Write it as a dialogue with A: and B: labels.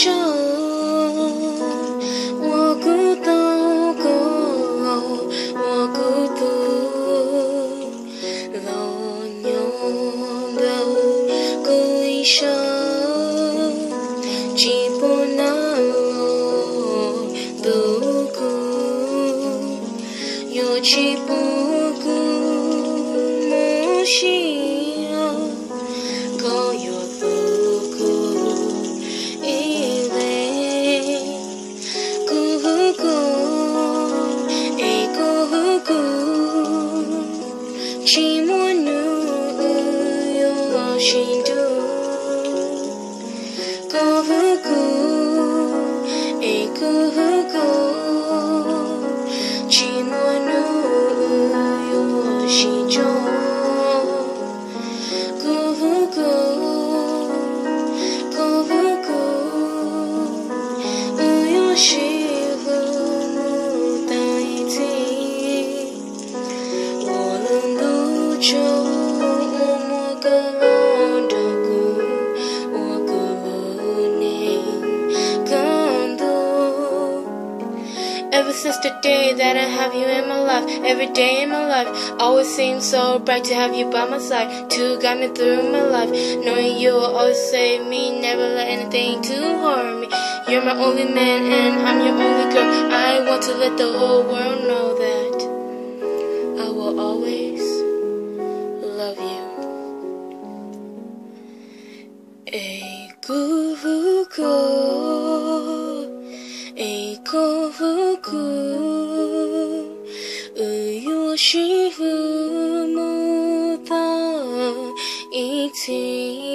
A: 着我孤岛过我孤独老牛的故意上既不能度过又既不顾梦想高有度过一类孤孤一孤孤寂寞女有心度孤孤一孤孤寂寞女有心中孤孤孤孤有喜和牡丹一体我能度就我莫个龙的故我故你更多 Ever since the day that I have you in my life every day in my life always seems so bright to have you by my side to guide me through my life knowing you will always save me never let anything to harm me you're my only man and I'm your only girl I want to let the whole world know that I will always love you a孤孤一孤孤有心和牡丹一体